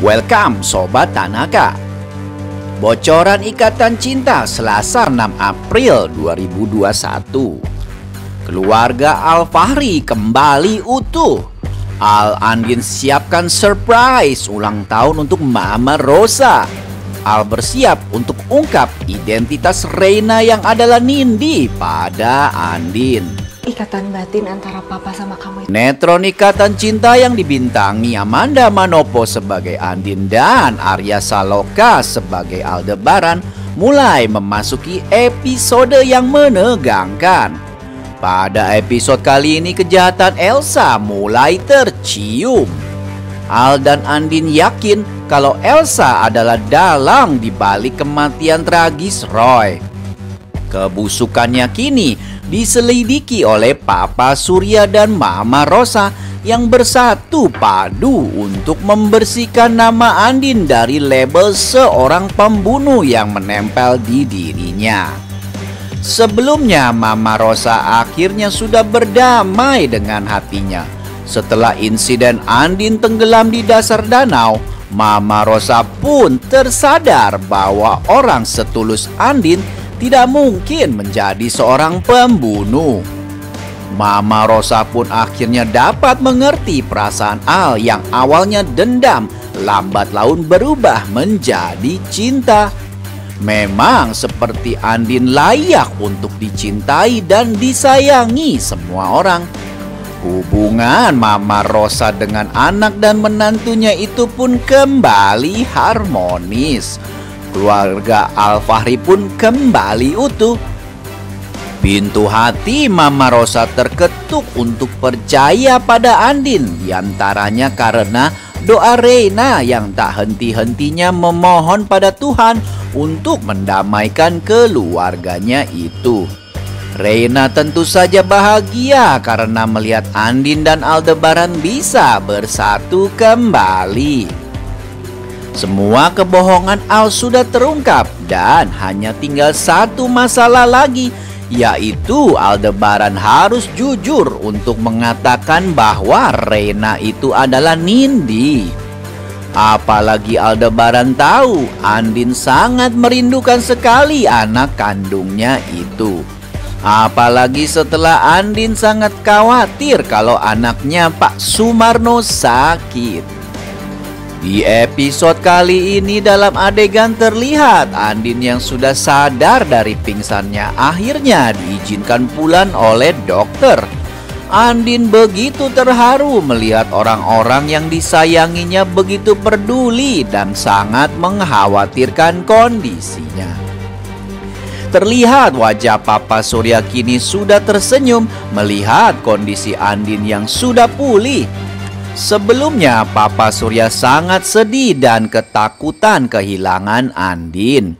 Welcome Sobat Tanaka. Bocoran ikatan cinta Selasa 6 April 2021. Keluarga Al-Fahri kembali utuh. Al Andin siapkan surprise ulang tahun untuk Mama Rosa. Al bersiap untuk ungkap identitas Reina yang adalah Nindi pada Andin. Ikatan batin antara papa sama kamu. Netron Ikatan Cinta yang dibintangi Amanda Manopo sebagai Andin dan Arya Saloka sebagai Aldebaran mulai memasuki episode yang menegangkan. Pada episode kali ini kejahatan Elsa mulai tercium. Al dan Andin yakin kalau Elsa adalah dalang di balik kematian tragis Roy. Kebusukannya kini diselidiki oleh Papa Surya dan Mama Rosa yang bersatu padu untuk membersihkan nama Andin dari label seorang pembunuh yang menempel di dirinya. Sebelumnya Mama Rosa akhirnya sudah berdamai dengan hatinya. Setelah insiden Andin tenggelam di dasar danau, Mama Rosa pun tersadar bahwa orang setulus Andin tidak mungkin menjadi seorang pembunuh. Mama Rosa pun akhirnya dapat mengerti perasaan Al yang awalnya dendam, lambat laun berubah menjadi cinta. Memang seperti Andin layak untuk dicintai dan disayangi semua orang. Hubungan Mama Rosa dengan anak dan menantunya itu pun kembali harmonis. Keluarga Al-Fahri pun kembali utuh. Pintu hati Mama Rosa terketuk untuk percaya pada Andin, diantaranya karena doa Reina yang tak henti-hentinya memohon pada Tuhan untuk mendamaikan keluarganya itu. Reina tentu saja bahagia karena melihat Andin dan Aldebaran bisa bersatu kembali. Semua kebohongan Al sudah terungkap dan hanya tinggal satu masalah lagi, yaitu Aldebaran harus jujur untuk mengatakan bahwa Reina itu adalah Nindi. Apalagi Aldebaran tahu Andin sangat merindukan sekali anak kandungnya itu. Apalagi setelah Andin sangat khawatir kalau anaknya Pak Sumarno sakit. Di episode kali ini dalam adegan terlihat Andin yang sudah sadar dari pingsannya akhirnya diizinkan pulang oleh dokter. Andin begitu terharu melihat orang-orang yang disayanginya begitu peduli dan sangat mengkhawatirkan kondisinya. Terlihat wajah Papa Surya kini sudah tersenyum melihat kondisi Andin yang sudah pulih. Sebelumnya Papa Surya sangat sedih dan ketakutan kehilangan Andin.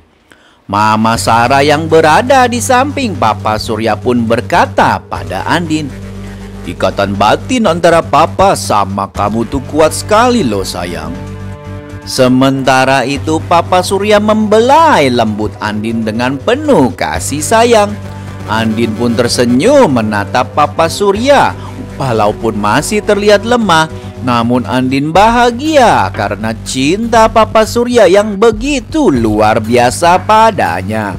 Mama Sarah yang berada di samping Papa Surya pun berkata pada Andin, "Ikatan batin antara Papa sama kamu tuh kuat sekali loh sayang." Sementara itu Papa Surya membelai lembut Andin dengan penuh kasih sayang. Andin pun tersenyum menatap Papa Surya. Walaupun masih terlihat lemah, namun Andin bahagia karena cinta Papa Surya yang begitu luar biasa padanya.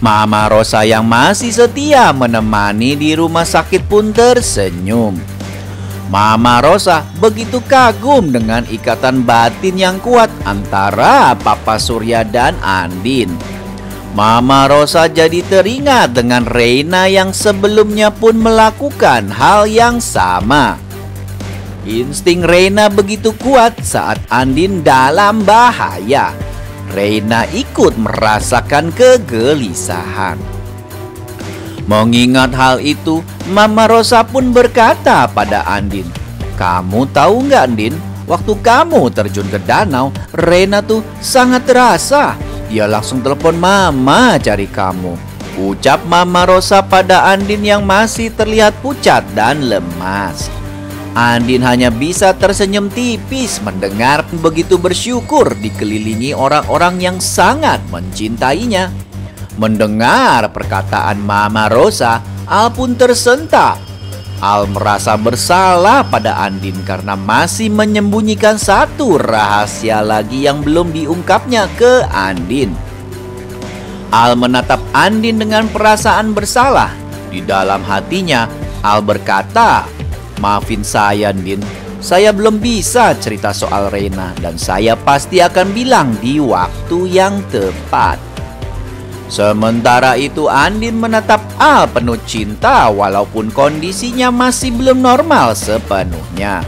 Mama Rosa yang masih setia menemani di rumah sakit pun tersenyum. Mama Rosa begitu kagum dengan ikatan batin yang kuat antara Papa Surya dan Andin. Mama Rosa jadi teringat dengan Reina yang sebelumnya pun melakukan hal yang sama. Insting Reina begitu kuat saat Andin dalam bahaya. Reina ikut merasakan kegelisahan. Mengingat hal itu, Mama Rosa pun berkata pada Andin, "Kamu tahu nggak Andin, waktu kamu terjun ke danau, Reina tuh sangat terasa. Dia langsung telepon Mama cari kamu." Ucap Mama Rosa pada Andin yang masih terlihat pucat dan lemas. Andin hanya bisa tersenyum tipis mendengar begitu bersyukur dikelilingi orang-orang yang sangat mencintainya. Mendengar perkataan Mama Rosa, Al pun tersentak. Al merasa bersalah pada Andin karena masih menyembunyikan satu rahasia lagi yang belum diungkapnya ke Andin. Al menatap Andin dengan perasaan bersalah. Di dalam hatinya, Al berkata, "Maafin saya, Andin. Saya belum bisa cerita soal Reina dan saya pasti akan bilang di waktu yang tepat." Sementara itu Andin menatap Al penuh cinta walaupun kondisinya masih belum normal sepenuhnya.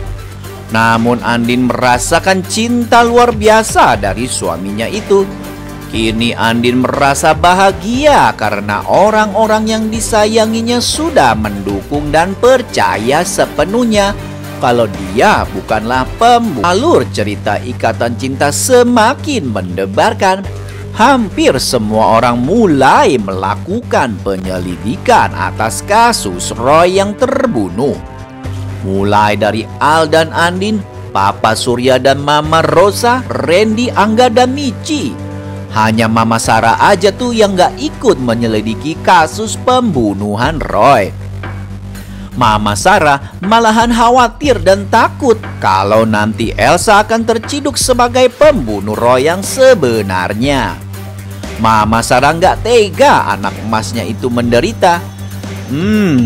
Namun Andin merasakan cinta luar biasa dari suaminya itu. Kini Andin merasa bahagia karena orang-orang yang disayanginya sudah mendukung dan percaya sepenuhnya kalau dia bukanlah pembunuh. Alur cerita ikatan cinta semakin mendebarkan. Hampir semua orang mulai melakukan penyelidikan atas kasus Roy yang terbunuh. Mulai dari Al dan Andin, Papa Surya dan Mama Rosa, Randy, Angga dan Michi. Hanya Mama Sarah aja tuh yang gak ikut menyelidiki kasus pembunuhan Roy. Mama Sarah malahan khawatir dan takut kalau nanti Elsa akan terciduk sebagai pembunuh Roy yang sebenarnya. Mama Sarah nggak tega anak emasnya itu menderita.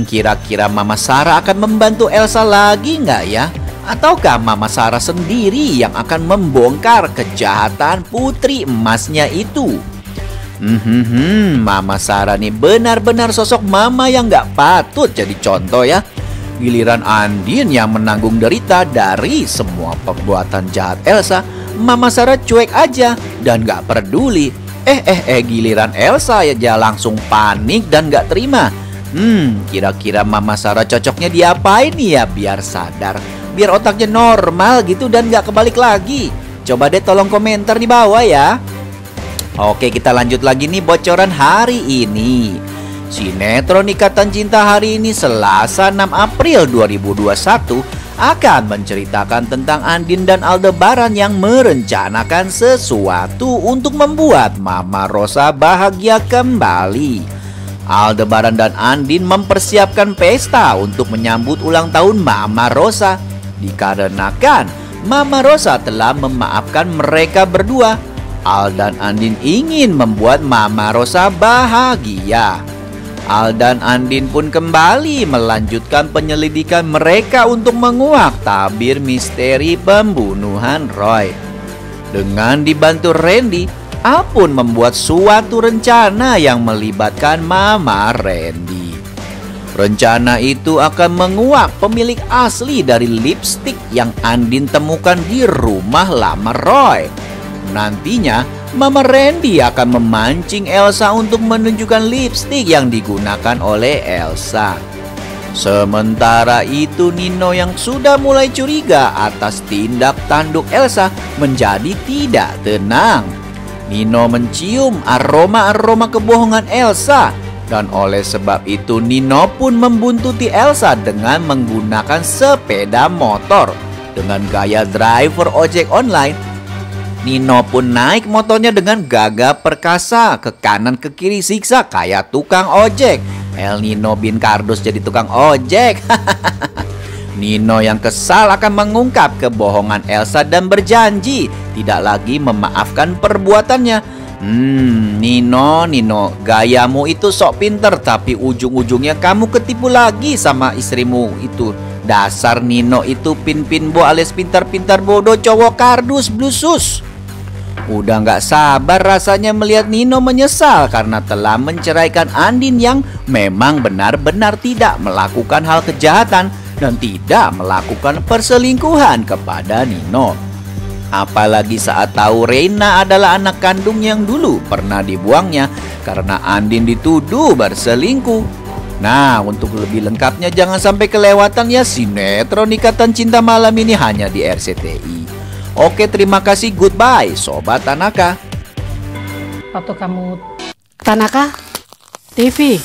Kira-kira Mama Sarah akan membantu Elsa lagi nggak ya? Ataukah Mama Sarah sendiri yang akan membongkar kejahatan putri emasnya itu? Mama Sarah nih benar-benar sosok mama yang gak patut jadi contoh ya. Giliran Andin yang menanggung derita dari semua perbuatan jahat Elsa, Mama Sarah cuek aja dan gak peduli. Giliran Elsa aja langsung panik dan gak terima. Kira-kira Mama Sarah cocoknya diapain nih ya biar sadar, biar otaknya normal gitu dan gak kebalik lagi? Coba deh tolong komentar di bawah ya. Oke, kita lanjut lagi nih bocoran hari ini. Sinetron Ikatan Cinta hari ini Selasa 6 April 2021 akan menceritakan tentang Andin dan Aldebaran yang merencanakan sesuatu untuk membuat Mama Rosa bahagia kembali. Aldebaran dan Andin mempersiapkan pesta untuk menyambut ulang tahun Mama Rosa. Dikarenakan Mama Rosa telah memaafkan mereka berdua, Al dan Andin ingin membuat Mama Rosa bahagia. Al dan Andin pun kembali melanjutkan penyelidikan mereka untuk menguak tabir misteri pembunuhan Roy. Dengan dibantu Randy, Al pun membuat suatu rencana yang melibatkan Mama Randy. Rencana itu akan menguak pemilik asli dari lipstik yang Andin temukan di rumah lama Roy. Nantinya, Mama Randy akan memancing Elsa untuk menunjukkan lipstik yang digunakan oleh Elsa. Sementara itu, Nino yang sudah mulai curiga atas tindak tanduk Elsa menjadi tidak tenang. Nino mencium aroma-aroma kebohongan Elsa, dan oleh sebab itu Nino pun membuntuti Elsa dengan menggunakan sepeda motor. Dengan gaya driver ojek online, Nino pun naik motornya dengan gagah perkasa, ke kanan ke kiri siksa kayak tukang ojek. El Nino bin Kardus jadi tukang ojek. Nino yang kesal akan mengungkap kebohongan Elsa dan berjanji tidak lagi memaafkan perbuatannya. Nino, gayamu itu sok pinter tapi ujung-ujungnya kamu ketipu lagi sama istrimu itu. Dasar Nino itu pin-pinbo alias pintar-pintar bodoh cowok kardus blusus. Udah gak sabar rasanya melihat Nino menyesal karena telah menceraikan Andin yang memang benar-benar tidak melakukan hal kejahatan dan tidak melakukan perselingkuhan kepada Nino. Apalagi saat tahu Reina adalah anak kandung yang dulu pernah dibuangnya karena Andin dituduh berselingkuh. Nah, untuk lebih lengkapnya jangan sampai kelewatan ya sinetron Ikatan Cinta malam ini hanya di RCTI. Oke, terima kasih, goodbye Sobat Tanaka. Waktu kamu Tanaka TV.